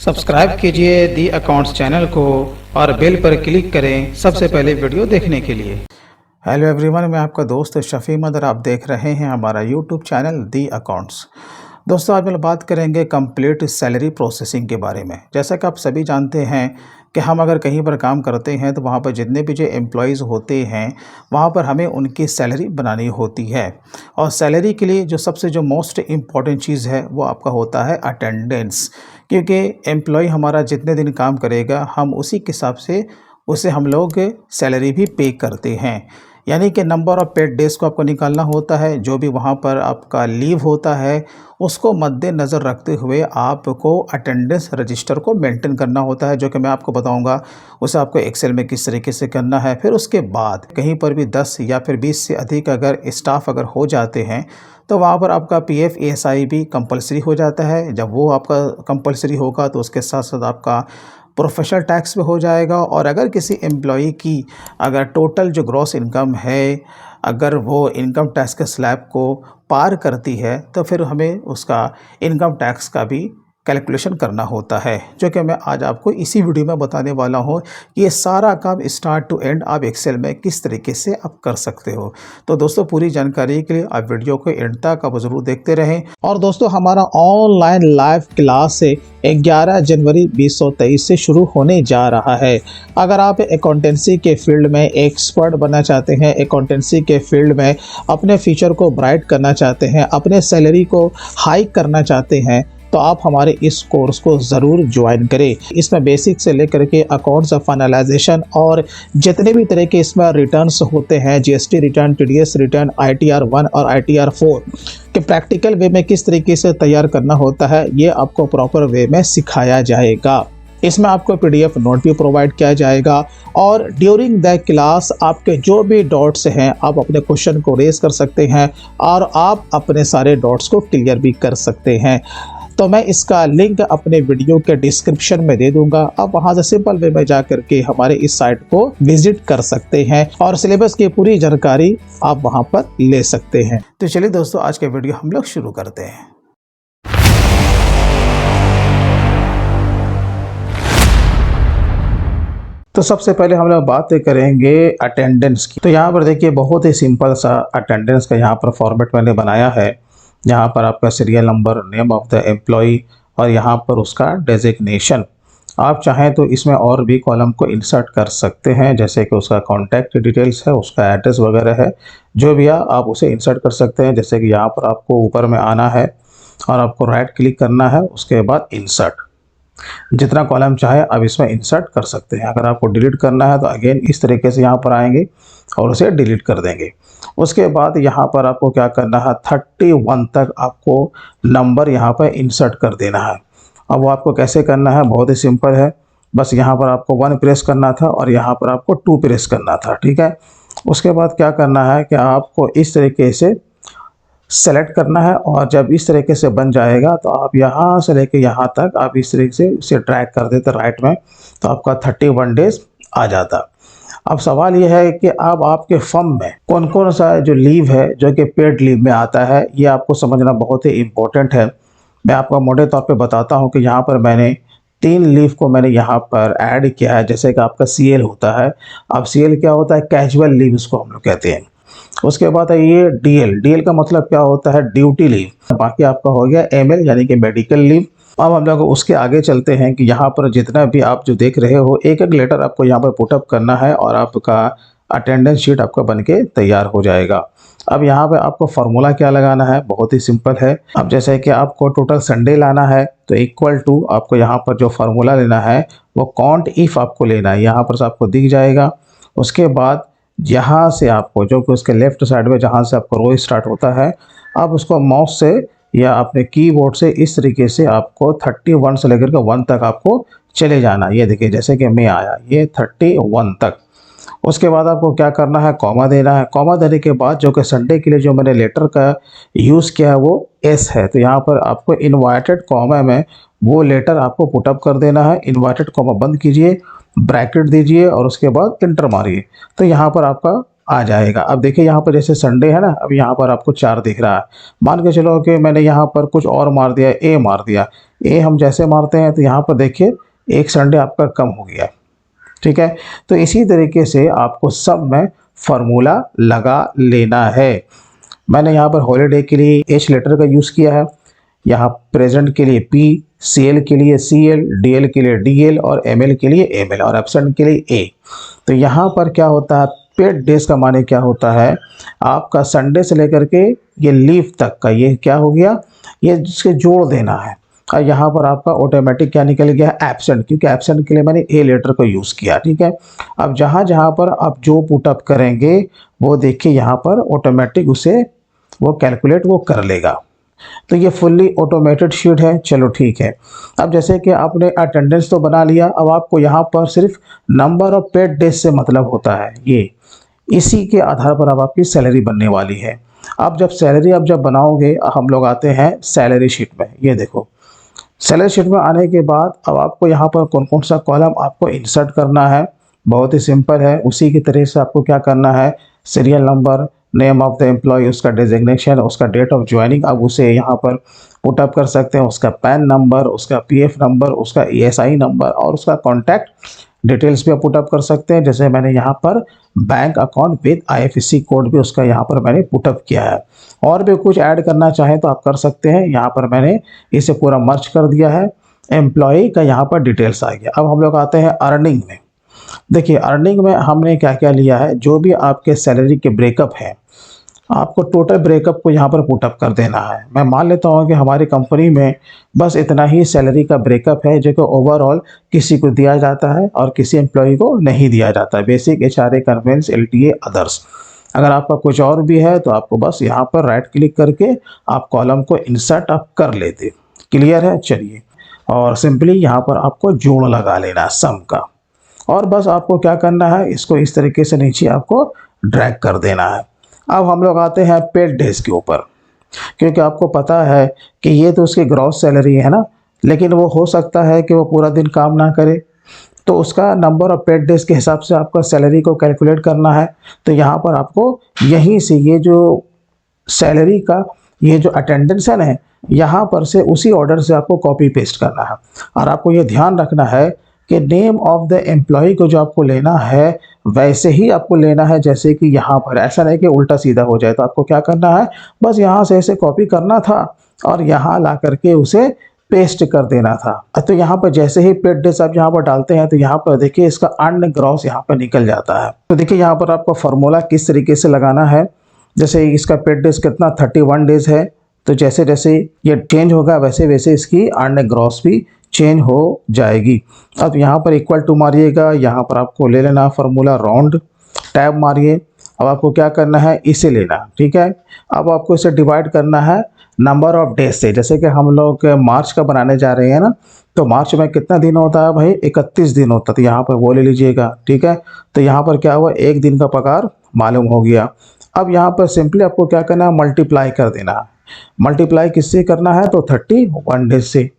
Subscribe कीजिए the accounts channel को और बेल पर क्लिक करें सबसे पहले वीडियो देखने के लिए। हेलो एवरीवन, मैं आपका दोस्त शफी मदर, आप देख रहे हैं हमारा यूट्यूब चैनल दी अकाउंट्स। दोस्तों, आज हम बात करेंगे कंप्लीट सैलरी प्रोसेसिंग के बारे में। जैसा कि आप सभी जानते हैं कि हम अगर कहीं पर काम करते हैं तो वहाँ पर जितने भी जो एम्प्लॉयज़ होते हैं वहाँ पर हमें उनकी सैलरी बनानी होती है। और सैलरी के लिए जो सबसे जो मोस्ट इम्पॉर्टेंट चीज़ है वो आपका होता है अटेंडेंस, क्योंकि एम्प्लॉय हमारा जितने दिन काम करेगा हम उसी के हिसाब से उसे हम लोग सैलरी भी पे करते हैं। यानी कि नंबर ऑफ़ पेड डेज़ को आपको निकालना होता है। जो भी वहाँ पर आपका लीव होता है उसको मद्देनज़र रखते हुए आपको अटेंडेंस रजिस्टर को मेंटेन करना होता है, जो कि मैं आपको बताऊंगा उसे आपको एक्सेल में किस तरीके से करना है। फिर उसके बाद कहीं पर भी 10 या फिर 20 से अधिक अगर स्टाफ अगर हो जाते हैं तो वहाँ पर आपका पीएफ ईएसआई भी कंपलसरी हो जाता है। जब वो आपका कंपलसरी होगा तो उसके साथ साथ आपका प्रोफेशनल टैक्स भी हो जाएगा। और अगर किसी एम्प्लॉई की अगर टोटल जो ग्रॉस इनकम है अगर वो इनकम टैक्स के स्लैब को पार करती है तो फिर हमें उसका इनकम टैक्स का भी कैलकुलेशन करना होता है, जो कि मैं आज आपको इसी वीडियो में बताने वाला हूँ कि ये सारा काम स्टार्ट टू एंड आप एक्सेल में किस तरीके से आप कर सकते हो। तो दोस्तों, पूरी जानकारी के लिए आप वीडियो को एंड तक आप जरूर देखते रहें। और दोस्तों, हमारा ऑनलाइन लाइव क्लास से 11 जनवरी 2023 से शुरू होने जा रहा है। अगर आप अकाउंटेंसी के फील्ड में एक्सपर्ट बनना चाहते हैं, अकाउंटेंसी के फील्ड में अपने फ्यूचर को ब्राइट करना चाहते हैं, अपने सैलरी को हाइक करना चाहते हैं, तो आप हमारे इस कोर्स को ज़रूर ज्वाइन करें। इसमें बेसिक से लेकर के अकाउंट्स फाइनलाइजेशन और जितने भी तरह के इसमें रिटर्न्स होते हैं, GST return, TDS return, ITR 1 और ITR 4 के प्रैक्टिकल वे में किस तरीके से तैयार करना होता है ये आपको प्रॉपर वे में सिखाया जाएगा। इसमें आपको PDF नोट भी प्रोवाइड किया जाएगा और ड्यूरिंग द क्लास आपके जो भी डाउट्स हैं आप अपने क्वेश्चन को रेज कर सकते हैं और आप अपने सारे डाउट्स को क्लियर भी कर सकते हैं। तो मैं इसका लिंक अपने वीडियो के डिस्क्रिप्शन में दे दूंगा। आप वहां से सिंपल वे में जाकर के हमारे इस साइट को विजिट कर सकते हैं और सिलेबस की पूरी जानकारी आप वहां पर ले सकते हैं। तो चलिए दोस्तों, आज के वीडियो हम लोग शुरू करते हैं। तो सबसे पहले हम लोग बात करेंगे अटेंडेंस की। तो यहाँ पर देखिए बहुत ही सिंपल सा अटेंडेंस का यहाँ पर फॉर्मेट मैंने बनाया है। यहाँ पर आपका serial number, name of the employee और यहाँ पर उसका डेजिग्नेशन। आप चाहें तो इसमें और भी कॉलम को इंसर्ट कर सकते हैं, जैसे कि उसका कॉन्टैक्ट डिटेल्स है, उसका एड्रेस वगैरह है, जो भी आप उसे इंसर्ट कर सकते हैं। जैसे कि यहाँ पर आपको ऊपर में आना है और आपको राइट क्लिक करना है, उसके बाद इंसर्ट। जितना कॉलम चाहे आप इसमें इंसर्ट कर सकते हैं। अगर आपको डिलीट करना है तो अगेन इस तरीके से यहाँ पर आएंगे और उसे डिलीट कर देंगे। उसके बाद यहाँ पर आपको क्या करना है, 31 तक आपको नंबर यहाँ पर इंसर्ट कर देना है। अब वो आपको कैसे करना है, बहुत ही सिंपल है। बस यहाँ पर आपको 1 प्रेस करना था और यहाँ पर आपको 2 प्रेस करना था, ठीक है। उसके बाद क्या करना है कि आपको इस तरीके से सेलेक्ट करना है और जब इस तरीके से बन जाएगा तो आप यहाँ से लेके यहाँ तक आप इस तरीके से इसे ड्रैग कर देते राइट में, तो आपका 31 डेज आ जाता। अब सवाल यह है कि अब आपके फर्म में कौन कौन सा जो लीव है जो कि पेड लीव में आता है, ये आपको समझना बहुत ही इम्पोर्टेंट है। मैं आपको मोटे तौर पे बताता हूँ कि यहाँ पर मैंने 3 लीव को मैंने यहाँ पर ऐड किया है। जैसे कि आपका CL होता है। अब CL क्या होता है, कैजुअल लीव इसको हम लोग कहते हैं। उसके बाद है ये DL का मतलब क्या होता है, ड्यूटी लीव। बाकी आपका हो गया ML यानी कि मेडिकल लीव। अब हम लोग उसके आगे चलते हैं कि यहाँ पर जितना भी आप जो देख रहे हो एक एक लेटर आपको यहाँ पर पुटअप करना है और आपका अटेंडेंस शीट आपका बन के तैयार हो जाएगा। अब यहाँ पे आपको फार्मूला क्या लगाना है, बहुत ही सिंपल है। अब जैसे कि आपको टोटल संडे लाना है तो इक्वल टू आपको यहाँ पर जो फार्मूला लेना है वो काउंट इफ आपको लेना है, यहाँ पर से आपको दिख जाएगा। उसके बाद यहाँ से आपको जो कि उसके लेफ्ट साइड में जहाँ से आपको रो स्टार्ट होता है, आप उसको माउस से या अपने कीबोर्ड से इस तरीके से आपको 31 से लेकर के 1 तक आपको चले जाना। ये देखिए जैसे कि मैं आया ये 31 तक। उसके बाद आपको क्या करना है, कॉमा देना है। कॉमा देने के बाद जो कि संडे के लिए जो मैंने लेटर का यूज़ किया है वो S है, तो यहाँ पर आपको इन्वर्टेड कॉमा में वो लेटर आपको पुटअप कर देना है। इन्वर्टेड कॉमा बंद कीजिए, ब्रैकेट दीजिए और उसके बाद इंटर मारिए, तो यहाँ पर आपका आ जाएगा। अब देखिए यहाँ पर जैसे संडे है ना, अब यहाँ पर आपको 4 दिख रहा है। मान के चलो कि मैंने यहाँ पर कुछ और मार दिया, ए मार दिया। ए हम जैसे मारते हैं तो यहाँ पर देखिए एक संडे आपका कम हो गया, ठीक है। तो इसी तरीके से आपको सब में फार्मूला लगा लेना है। मैंने यहाँ पर हॉलीडे के लिए एच लेटर का यूज़ किया है, यहाँ प्रेजेंट के लिए पी, सीएल के लिए सीएल, डीएल के लिए डीएल और एमएल के लिए एमएल और एब्सेंट के लिए ए। तो यहाँ पर क्या होता है, पेड डेज का माने क्या होता है, आपका संडे से लेकर के ये लीव तक का ये क्या हो गया, ये जिसके जोड़ देना है। और यहाँ पर आपका ऑटोमेटिक क्या निकल गया, एब्सेंट, क्योंकि एब्सेंट के लिए मैंने ए लेटर को यूज़ किया, ठीक है। अब जहाँ जहाँ पर आप जो पुटअप करेंगे वो देखिए यहाँ पर ऑटोमेटिक उसे वो कैलकुलेट वो कर लेगा। तो ये फुल्ली ऑटोमेटेड शीट है, चलो ठीक है। अब जैसे कि आपने अटेंडेंस तो बना लिया, अब आपको यहाँ पर सिर्फ नंबर ऑफ पेड डेज से मतलब होता है, ये इसी के आधार पर अब आपकी सैलरी बनने वाली है। अब जब सैलरी आप जब बनाओगे, हम लोग आते हैं सैलरी शीट में। ये देखो सैलरी शीट में आने के बाद अब आपको यहाँ पर कौन कौन सा कॉलम आपको इंसर्ट करना है, बहुत ही सिंपल है। उसी की तरह से आपको क्या करना है, serial number, name of the employee, उसका डेजिग्नेशन, उसका डेट ऑफ ज्वाइनिंग, अब उसे यहाँ पर पुटअप कर सकते हैं, उसका पैन नंबर, उसका पीएफ नंबर, उसका ईएसआई नंबर और उसका कॉन्टैक्ट डिटेल्स भी आप पुटअप कर सकते हैं। जैसे मैंने यहाँ पर bank account with IFSC code भी उसका यहाँ पर मैंने पुटअप किया है। और भी कुछ ऐड करना चाहें तो आप कर सकते हैं। यहाँ पर मैंने इसे पूरा मर्ज कर दिया है, एम्प्लॉय का यहाँ पर डिटेल्स आ गया। अब हम लोग आते हैं अर्निंग में। देखिए अर्निंग में हमने क्या क्या लिया है, जो भी आपके सैलरी के ब्रेकअप है, आपको टोटल ब्रेकअप को यहाँ पर पुटअप कर देना है। मैं मान लेता हूँ कि हमारी कंपनी में बस इतना ही सैलरी का ब्रेकअप है, जो कि ओवरऑल किसी को दिया जाता है और किसी एम्प्लॉय को नहीं दिया जाता है, basic HRA, conveyance, LTA, others. अगर आपका कुछ और भी है तो आपको बस यहाँ पर राइट क्लिक करके आप कॉलम को इंसर्ट आप कर लेते। क्लियर है, चलिए। और सिंपली यहाँ पर आपको जोड़ लगा लेना सम का, और बस आपको क्या करना है, इसको इस तरीके से नीचे आपको ड्रैग कर देना है। अब हम लोग आते हैं पेड डेज के ऊपर, क्योंकि आपको पता है कि ये तो उसकी ग्रॉस सैलरी है ना, लेकिन वो हो सकता है कि वो पूरा दिन काम ना करे, तो उसका नंबर ऑफ पेड डेज के हिसाब से आपका सैलरी को कैलकुलेट करना है। तो यहाँ पर आपको यहीं से ये जो सैलरी का ये जो अटेंडेंस है ना, यहाँ पर से उसी ऑर्डर से आपको कॉपी पेस्ट करना है। और आपको ये ध्यान रखना है कि नेम ऑफ द एम्प्लॉय को जो आपको लेना है वैसे ही आपको लेना है जैसे कि यहाँ पर, ऐसा नहीं कि उल्टा सीधा हो जाए। तो आपको क्या करना है, बस यहाँ से ऐसे कॉपी करना था और यहाँ ला करके उसे पेस्ट कर देना था। तो यहाँ पर जैसे ही पेड डेज आप यहाँ पर डालते हैं तो यहाँ पर देखिए इसका अर्न ग्रॉस यहाँ पर निकल जाता है। तो देखिए यहाँ पर आपको फार्मूला किस तरीके से लगाना है। जैसे इसका पेड डेज कितना 31 डेज है, तो जैसे जैसे ये चेंज होगा वैसे वैसे इसकी अर्न ग्रॉस भी चेंज हो जाएगी। अब यहाँ पर इक्वल टू मारिएगा, यहाँ पर आपको ले लेना फार्मूला राउंड, टैब मारिए। अब आपको क्या करना है, इसे लेना, ठीक है। अब आपको इसे डिवाइड करना है नंबर ऑफ डेज से। जैसे कि हम लोग मार्च का बनाने जा रहे हैं ना, तो मार्च में कितना दिन होता है भाई, 31 दिन होता है, तो यहाँ पर वो ले लीजिएगा, ठीक है। तो यहाँ पर क्या हुआ, एक दिन का पगार मालूम हो गया। अब यहाँ पर सिंपली आपको क्या करना है, मल्टीप्लाई कर देना है। मल्टीप्लाई किससे करना है, तो 31 डेज से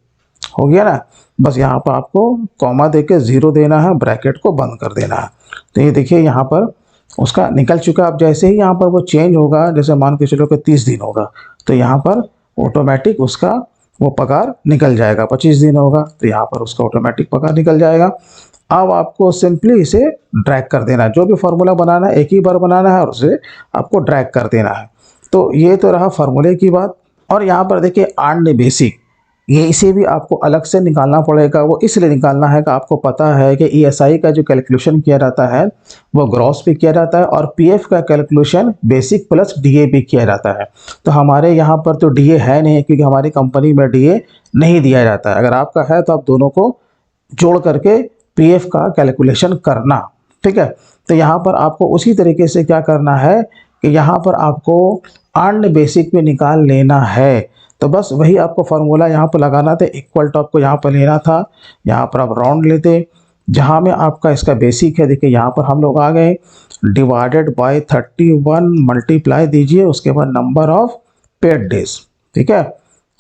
हो गया ना। बस यहाँ पर आपको कॉमा देके 0 देना है, ब्रैकेट को बंद कर देना है। तो ये देखिए यहाँ पर उसका निकल चुका। अब जैसे ही यहाँ पर वो चेंज होगा, जैसे मान के चलो कि 30 दिन होगा, तो यहाँ पर ऑटोमेटिक उसका वो पगार निकल जाएगा। 25 दिन होगा तो यहाँ पर उसका ऑटोमेटिक पगार निकल जाएगा। अब आपको सिंपली इसे ड्रैग कर देना है। जो भी फार्मूला बनाना है एक ही बार बनाना है और उसे आपको ड्रैग कर देना है। तो ये तो रहा फार्मूले की बात। और यहाँ पर देखिए अर्न बेसिक, ये इसे भी आपको अलग से निकालना पड़ेगा। वो इसलिए निकालना है कि आपको पता है कि ईएसआई का जो कैलकुलेशन किया जाता है वो ग्रॉस भी किया जाता है और पीएफ का कैलकुलेशन बेसिक प्लस डीए भी किया जाता है। तो हमारे यहाँ पर तो डीए है नहीं, क्योंकि हमारी कंपनी में डीए नहीं दिया जाता है। अगर आपका है तो आप दोनों को जोड़ करके पीएफ का कैलकुलेशन करना, ठीक है। तो यहाँ पर आपको उसी तरीके से क्या करना है कि यहाँ पर आपको अर्न बेसिक भी निकाल लेना है। तो बस वही आपको फार्मूला यहाँ पर लगाना था, इक्वल टू आपको यहाँ पर लेना था। यहाँ पर आप राउंड लेते, जहाँ में आपका इसका बेसिक है, देखिए यहाँ पर हम लोग आ गए, डिवाइडेड बाय 31 मल्टीप्लाई दीजिए, उसके बाद नंबर ऑफ पेड डेज, ठीक है।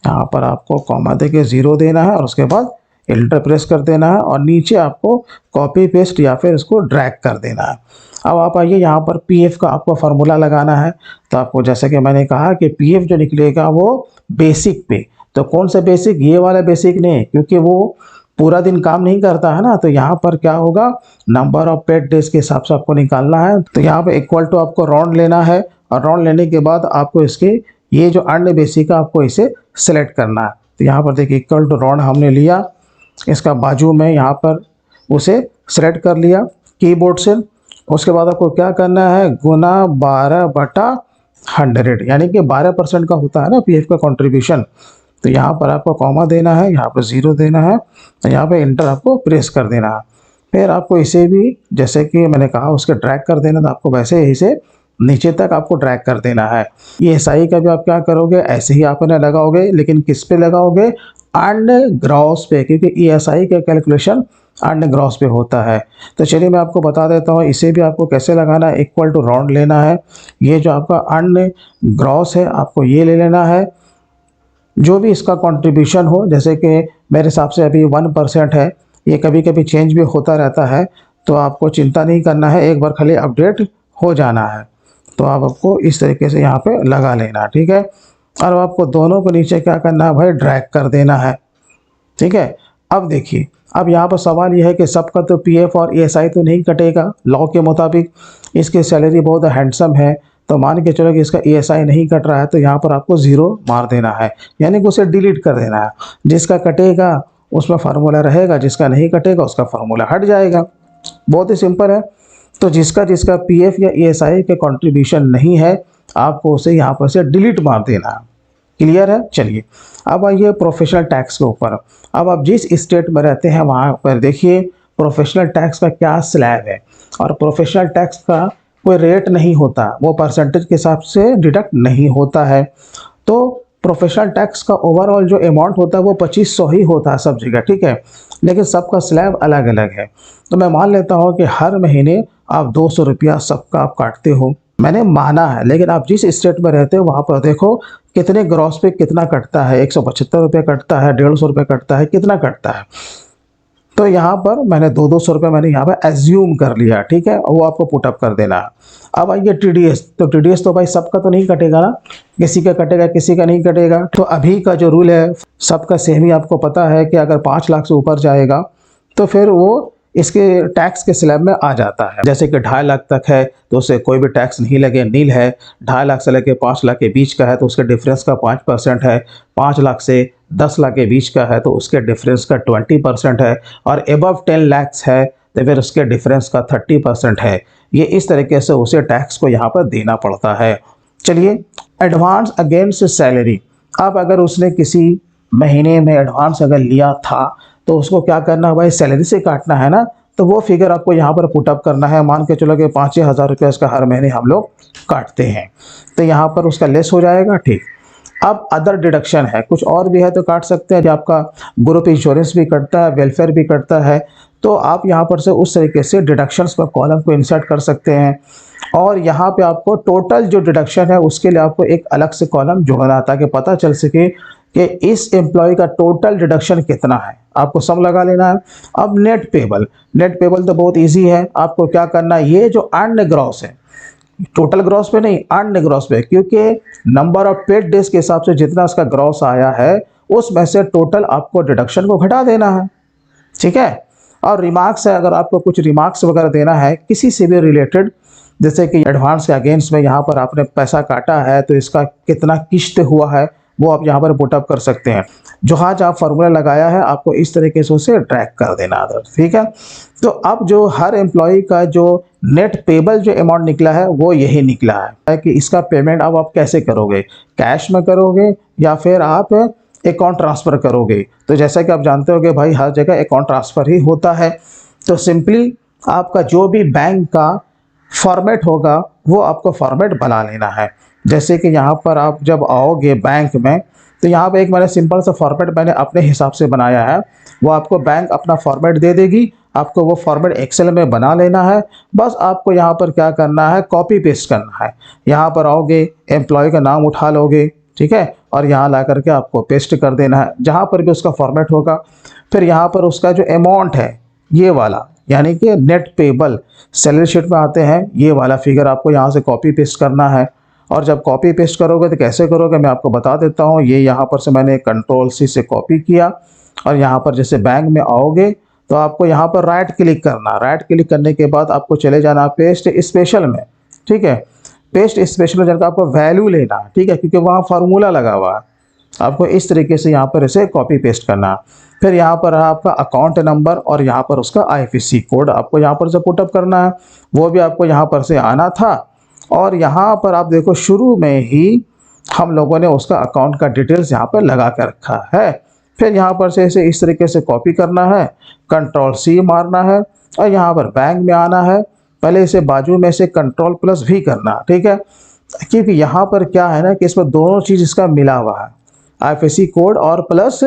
यहाँ पर आपको कॉमा दे के 0 देना है और उसके बाद एंटर प्रेस कर देना है और नीचे आपको कॉपी पेस्ट या फिर इसको ड्रैग कर देना है। अब आप आइए यहाँ पर पीएफ का आपको फार्मूला लगाना है। तो आपको जैसे कि मैंने कहा कि पीएफ जो निकलेगा वो बेसिक पे, तो कौन सा बेसिक, ये वाला बेसिक नहीं, क्योंकि वो पूरा दिन काम नहीं करता है ना। तो यहाँ पर क्या होगा, नंबर ऑफ पेड डेज के हिसाब से आपको निकालना है। तो यहाँ पे इक्वल टू आपको राउंड लेना है, और राउंड लेने के बाद आपको इसके ये जो अर्न बेसिक है आपको इसे सेलेक्ट करना है। तो यहाँ पर देखिए इक्वल टू राउंड हमने लिया, इसका बाजू में यहाँ पर उसे सेलेक्ट कर लिया कीबोर्ड से। उसके बाद आपको क्या करना है, गुना 12/100, यानी कि 12% का होता है ना पीएफ का कंट्रीब्यूशन। तो यहाँ पर आपको कॉमा देना है, यहाँ पर 0 देना है, तो यहाँ पर इंटर आपको प्रेस कर देना है। फिर आपको इसे भी जैसे कि मैंने कहा उसके ड्रैग कर देना, तो आपको वैसे ही इसे नीचे तक आपको ड्रैग कर देना है। ये एसआई का भी आप क्या करोगे, ऐसे ही आप इन्हें लगाओगे, लेकिन किस पे लगाओगे, अर्न ग्रॉस पे, क्योंकि ईएसआई का कैलकुलेशन अर्न ग्रॉस पे होता है। तो चलिए मैं आपको बता देता हूँ इसे भी आपको कैसे लगाना है। इक्वल टू राउंड लेना है, ये जो आपका अर्न ग्रॉस है आपको ये ले लेना है, जो भी इसका कंट्रीब्यूशन हो। जैसे कि मेरे हिसाब से अभी 1% है, ये कभी कभी चेंज भी होता रहता है, तो आपको चिंता नहीं करना है, एक बार खाली अपडेट हो जाना है। तो आप आपको इस तरीके से यहाँ पे लगा लेना, ठीक है। और आपको दोनों को नीचे क्या करना है भाई, ड्रैग कर देना है, ठीक है। अब देखिए, अब यहाँ पर सवाल यह है कि सबका तो पीएफ और ईएसआई तो नहीं कटेगा लॉ के मुताबिक, इसकी सैलरी बहुत हैंडसम है, तो मान के चलो कि इसका ईएसआई नहीं कट रहा है, तो यहाँ पर आपको 0 मार देना है, यानी कि उसे डिलीट कर देना है। जिसका कटेगा उसमें फार्मूला रहेगा, जिसका नहीं कटेगा उसका फार्मूला हट जाएगा। बहुत ही सिंपल है। तो जिसका जिसका पीएफ या ईएसआई के कंट्रीब्यूशन नहीं है आपको उसे यहाँ पर से डिलीट मार देना है। क्लियर है। चलिए अब आइए प्रोफेशनल टैक्स के ऊपर। अब आप जिस स्टेट में रहते हैं वहाँ पर देखिए प्रोफेशनल टैक्स का क्या स्लैब है, और प्रोफेशनल टैक्स का कोई रेट नहीं होता, वो परसेंटेज के हिसाब से डिडक्ट नहीं होता है। तो प्रोफेशनल टैक्स का ओवरऑल जो अमाउंट होता है वो 2500 ही होता है सब जगह, ठीक है, लेकिन सबका स्लैब अलग अलग है। तो मैं मान लेता हूँ कि हर महीने आप 200 रुपया सबका आप काटते हो, मैंने माना है, लेकिन आप जिस स्टेट में रहते हो वहाँ पर देखो कितने ग्रॉस पे कितना कटता है, 175 रुपये कटता है, 150 रुपये कटता है, कितना कटता है। तो यहाँ पर मैंने 200 रुपये मैंने यहाँ पर एज्यूम कर लिया, ठीक है, वो आपको पुटअप कर देना है। अब आइए टीडीएस। तो टीडीएस तो भाई सबका तो नहीं कटेगा ना, किसी का कटेगा किसी का नहीं कटेगा। तो अभी का जो रूल है सबका सेम ही आपको पता है कि अगर 5 लाख से ऊपर जाएगा तो फिर वो इसके टैक्स के स्लैब में आ जाता है। जैसे कि 2.5 लाख तक है तो उसे कोई भी टैक्स नहीं लगे, नील है। 2.5 लाख से लेकर 5 लाख के बीच का है तो उसके डिफरेंस का 5% है। 5 लाख से 10 लाख के बीच का है तो उसके डिफरेंस का 20% है, और एबव 10 लाख्स है तो फिर उसके डिफरेंस का 30% है। ये इस तरीके से उसे टैक्स को यहाँ पर देना पड़ता है। चलिए एडवांस अगेंस्ट सैलरी। अब अगर उसने किसी महीने में एडवांस अगर लिया था तो उसको क्या करना है भाई, सैलरी से काटना है ना। तो वो फिगर आपको यहाँ पर पुटअप करना है। मान के चलो कि 5-6 हज़ार रुपये उसका हर महीने हम लोग काटते हैं, तो यहाँ पर उसका लेस हो जाएगा, ठीक। अब अदर डिडक्शन है, कुछ और भी है तो काट सकते हैं। जो आपका ग्रुप इंश्योरेंस भी कटता है, वेलफेयर भी कटता है, तो आप यहाँ पर से उस तरीके से डिडक्शंस का कॉलम को इंसर्ट कर सकते हैं। और यहाँ पे आपको टोटल जो डिडक्शन है उसके लिए आपको एक अलग से कॉलम जोड़ना है, ताकि पता चल सके कि इस एम्प्लॉय का टोटल डिडक्शन कितना है, आपको सम लगा लेना है। अब नेट पेबल। नेट पेबल तो बहुत इजी है, आपको क्या करना है, ये जो अर्न ग्रॉस है, टोटल ग्रॉस पे नहीं, अर्न ग्रॉस पे, क्योंकि नंबर ऑफ पेड डेज के हिसाब से जितना उसका ग्रॉस आया है उसमें से टोटल आपको डिडक्शन को घटा देना है, ठीक है। और रिमार्क्स है, अगर आपको कुछ रिमार्क्स वगैरह देना है किसी से भी रिलेटेड, जैसे कि एडवांस के अगेंस्ट में यहाँ पर आपने पैसा काटा है तो इसका कितना किश्त हुआ है वो आप यहाँ पर पुटअप कर सकते हैं। जो आज आप फार्मूला लगाया है आपको इस तरीके से उसे ट्रैक कर देना है, ठीक है। तो अब जो हर एम्प्लॉय का जो नेट पेबल जो अमाउंट निकला है वो यही निकला है कि इसका पेमेंट अब आप कैसे करोगे, कैश में करोगे या फिर आप अकाउंट ट्रांसफ़र करोगे। तो जैसा कि आप जानते हो कि भाई हर जगह अकाउंट ट्रांसफ़र ही होता है। तो सिंपली आपका जो भी बैंक का फॉर्मेट होगा वो आपको फॉर्मेट बना लेना है। जैसे कि यहाँ पर आप जब आओगे बैंक में तो यहाँ पे एक मैंने सिंपल सा फॉर्मेट मैंने अपने हिसाब से बनाया है, वो आपको बैंक अपना फॉर्मेट दे देगी, आपको वो फॉर्मेट एक्सेल में बना लेना है। बस आपको यहाँ पर क्या करना है, कॉपी पेस्ट करना है। यहाँ पर आओगे, एम्प्लॉय का नाम उठा लोगे, ठीक है, और यहाँ ला करके आपको पेस्ट कर देना है जहाँ पर भी उसका फॉर्मेट होगा। फिर यहाँ पर उसका जो अमाउंट है ये वाला यानी कि नेट पेबल सैलरी शीट में आते हैं, ये वाला फिगर आपको यहाँ से कॉपी पेस्ट करना है। और जब कॉपी पेस्ट करोगे तो कैसे करोगे मैं आपको बता देता हूँ। ये यहाँ पर से मैंने कंट्रोल सी से कॉपी किया और यहाँ पर जैसे बैंक में आओगे तो आपको यहाँ पर राइट क्लिक करना। राइट क्लिक करने के बाद आपको चले जाना पेस्ट स्पेशल में, ठीक है। पेस्ट स्पेशल में जाकर आपको वैल्यू लेना, ठीक है, क्योंकि वहाँ फार्मूला लगा हुआ है। आपको इस तरीके से यहाँ पर इसे कॉपी पेस्ट करना। फिर यहाँ पर आपका अकाउंट नंबर और यहाँ पर उसका IFSC कोड आपको यहाँ पर से पुटअप करना है, वो भी आपको यहाँ पर से आना था। और यहाँ पर आप देखो शुरू में ही हम लोगों ने उसका अकाउंट का डिटेल्स यहाँ पर लगा कर रखा है। फिर यहाँ पर से इसे इस तरीके से कॉपी करना है, कंट्रोल C मारना है और यहाँ पर बैंक में आना है। पहले इसे बाजू में से कंट्रोल प्लस V करना, ठीक है, क्योंकि यहाँ पर क्या है ना कि इसमें दोनों चीज़ इसका मिला हुआ है, IFSC कोड और प्लस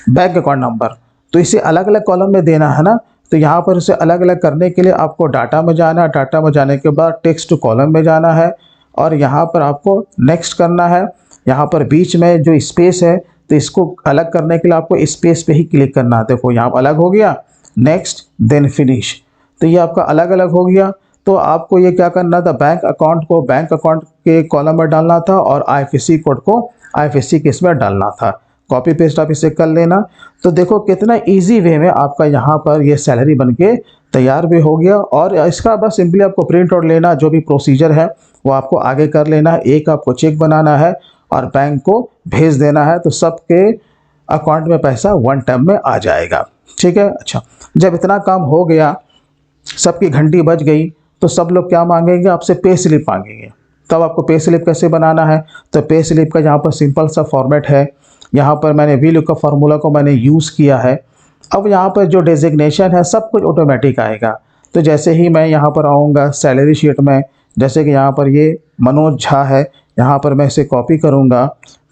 बैंक अकाउंट नंबर। तो इसे अलग अलग कॉलम में देना है ना, तो यहाँ पर इसे अलग अलग करने के लिए आपको डाटा में जाना है। डाटा में जाने के बाद टेक्स्ट टू कॉलम में जाना है और यहाँ पर आपको नेक्स्ट करना है। यहाँ पर बीच में जो स्पेस है तो इसको अलग करने के लिए आपको स्पेस पे ही क्लिक करना है। देखो यहाँ पर अलग हो गया, नेक्स्ट देन फिनिश, तो ये आपका अलग अलग हो गया। तो आपको ये क्या करना था, बैंक अकाउंट को बैंक अकाउंट के कॉलम में डालना था और IFSC कोड को IFSC के इसमें डालना था। कॉपी पेस्ट आप इसे कर लेना। तो देखो कितना इजी वे में आपका यहाँ पर ये सैलरी बनके तैयार भी हो गया। और इसका बस सिंपली आपको प्रिंट आउट लेना, जो भी प्रोसीजर है वो आपको आगे कर लेना है। एक आपको चेक बनाना है और बैंक को भेज देना है, तो सबके अकाउंट में पैसा वन टाइम में आ जाएगा, ठीक है। अच्छा, जब इतना काम हो गया, सबकी घंटी बज गई, तो सब लोग क्या मांगेंगे आपसे, पे स्लिप मांगेंगे। तब आपको पे स्लिप कैसे बनाना है, तो पे स्लिप का यहाँ पर सिंपल सा फॉर्मेट है। यहाँ पर मैंने VLOOKUP फार्मूला को मैंने यूज़ किया है। अब यहाँ पर जो डेजिग्नेशन है सब कुछ ऑटोमेटिक आएगा। तो जैसे ही मैं यहाँ पर आऊँगा सैलरी शीट में, जैसे कि यहाँ पर ये मनोज झा है, यहाँ पर मैं इसे कॉपी करूँगा,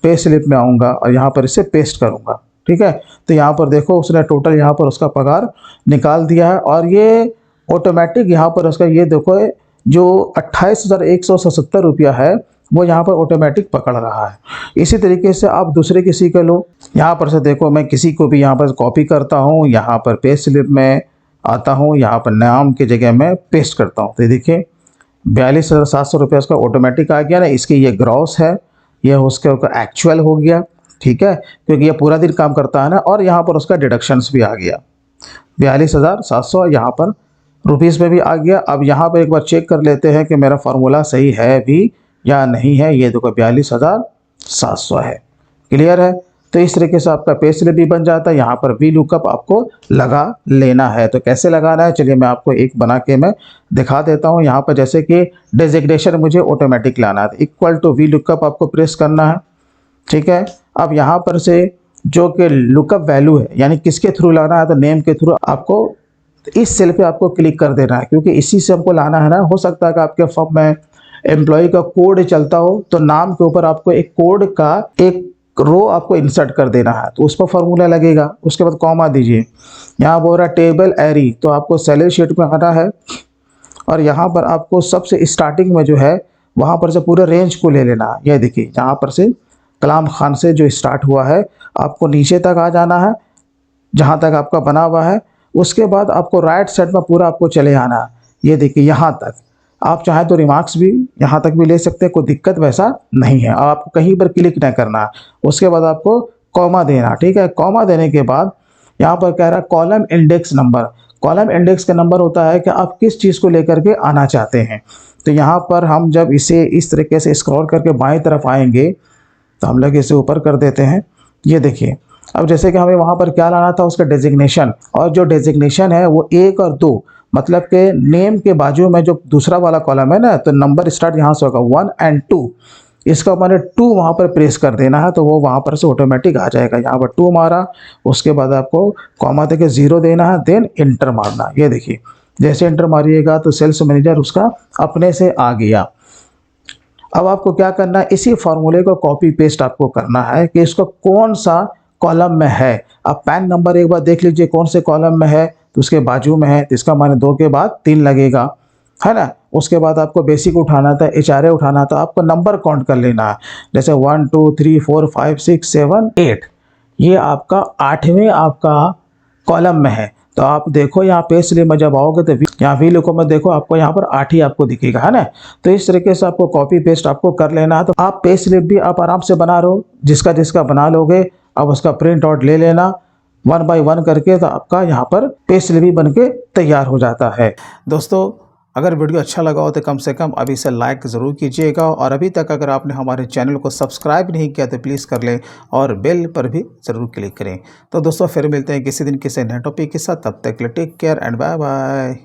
पे स्लिप में आऊँगा और यहाँ पर इसे पेस्ट करूँगा, ठीक है। तो यहाँ पर देखो उसने टोटल यहाँ पर उसका पगार निकाल दिया है और ये ऑटोमेटिक यहाँ पर उसका ये देखो जो 28,177 रुपया है वो यहाँ पर ऑटोमेटिक पकड़ रहा है। इसी तरीके से आप दूसरे किसी के लो, यहाँ पर से देखो मैं किसी को भी यहाँ पर कॉपी करता हूँ, यहाँ पर पे स्लिप में आता हूँ, यहाँ पर नाम की जगह मैं पेस्ट करता हूँ। तो देखिए 42,700 रुपये उसका ऑटोमेटिक आ गया ना। इसकी ये ग्रॉस है, ये उसका एक्चुअल हो गया, ठीक है, क्योंकि ये पूरा दिन काम करता है ना। और यहाँ पर उसका डिडक्शंस भी आ गया, 42,700 यहाँ पर रुपीज़ में भी आ गया। अब यहाँ पर एक बार चेक कर लेते हैं कि मेरा फार्मूला सही है भी या नहीं है। ये देखो 42,700 है, क्लियर है। तो इस तरीके से आपका पे स्लिप भी बन जाता है। यहाँ पर VLOOKUP आपको लगा लेना है। तो कैसे लगाना है, चलिए मैं आपको एक बना के मैं दिखा देता हूँ। यहाँ पर जैसे कि डेजिग्नेशन मुझे ऑटोमेटिक लाना है, इक्वल टू VLOOKUP आपको प्रेस करना है, ठीक है। अब यहाँ पर से जो कि लुकअप वैल्यू है, यानी किसके थ्रू लाना है, तो नेम के थ्रू आपको इस सेल पे आपको क्लिक कर देना है, क्योंकि इसी से हमको लाना है ना। हो सकता है कि आपके फर्म में एम्प्लॉय का कोड चलता हो, तो नाम के ऊपर आपको एक कोड का एक रो आपको इंसर्ट कर देना है, तो उस पर फार्मूला लगेगा। उसके बाद कॉमा दीजिए, यहाँ बोल रहा है टेबल एरी, तो आपको सैलरी शीट में आना है और यहाँ पर आपको सबसे स्टार्टिंग में जो है वहाँ पर से पूरे रेंज को ले लेना है। यह देखिए यहाँ पर से कलाम खान से जो स्टार्ट हुआ है आपको नीचे तक आ जाना है जहाँ तक आपका बना हुआ है। उसके बाद आपको राइट साइड में पूरा आपको चले आना है, ये देखिए यहाँ तक। आप चाहें तो रिमार्क्स भी यहाँ तक भी ले सकते हैं, कोई दिक्कत वैसा नहीं है। अब आपको कहीं पर क्लिक नहीं करना है। उसके बाद आपको कॉमा देना, ठीक है। कॉमा देने के बाद यहाँ पर कह रहा है column index number. Column index का नंबर होता है कि आप किस चीज़ को लेकर के आना चाहते हैं। तो यहाँ पर हम जब इसे इस तरीके से स्क्रॉल करके बाएं तरफ आएंगे तो हम लोग इसे ऊपर कर देते हैं। ये देखिए अब जैसे कि हमें वहाँ पर क्या लाना था, उसका डेजिग्नेशन, और जो डेजिग्नेशन है वो 1 और 2, मतलब के नेम के बाजू में जो दूसरा वाला कॉलम है ना, तो नंबर स्टार्ट यहाँ से होगा 1 और 2। इसका मैंने 2 वहाँ पर प्रेस कर देना है, तो वो वहाँ पर से ऑटोमेटिक आ जाएगा। यहाँ पर 2 मारा, उसके बाद आपको कॉमा देके 0 देना है, देन इंटर मारना। ये देखिए जैसे इंटर मारिएगा तो सेल्स मैनेजर उसका अपने से आ गया। अब आपको क्या करना है, इसी फॉर्मूले को कॉपी पेस्ट आपको करना है कि इसको कौन सा कॉलम में है। अब पैन नंबर एक बार देख लीजिए कौन से कॉलम में है, तो उसके बाजू में है, तो इसका माने 2 के बाद 3 लगेगा, है ना। उसके बाद आपको बेसिक उठाना था, HRA उठाना था, आपको नंबर काउंट कर लेना है। जैसे 1 2 3 4 5 6 7 8, ये आपका 8वें आपका कॉलम में है। तो आप देखो यहाँ पे स्लिप में जब आओगे तो यहाँ वी लुकअप में देखो आपको यहाँ पर 8 ही आपको दिखेगा, है ना। तो इस तरीके से आपको कॉपी पेस्ट आपको कर लेना है। तो आप पे स्लिप भी आप आराम से बना रहे हो, जिसका जिसका बना लोगे अब उसका प्रिंट आउट ले लेना 1 बाय 1 करके, तो आपका यहाँ पर पे स्लिप भी बन के तैयार हो जाता है। दोस्तों अगर वीडियो अच्छा लगा हो तो कम से कम अभी से लाइक ज़रूर कीजिएगा, और अभी तक अगर आपने हमारे चैनल को सब्सक्राइब नहीं किया तो प्लीज़ कर लें और बेल पर भी ज़रूर क्लिक करें। तो दोस्तों फिर मिलते हैं किसी दिन किसी नए टॉपिक के साथ, तब तक के लिए take care and bye bye.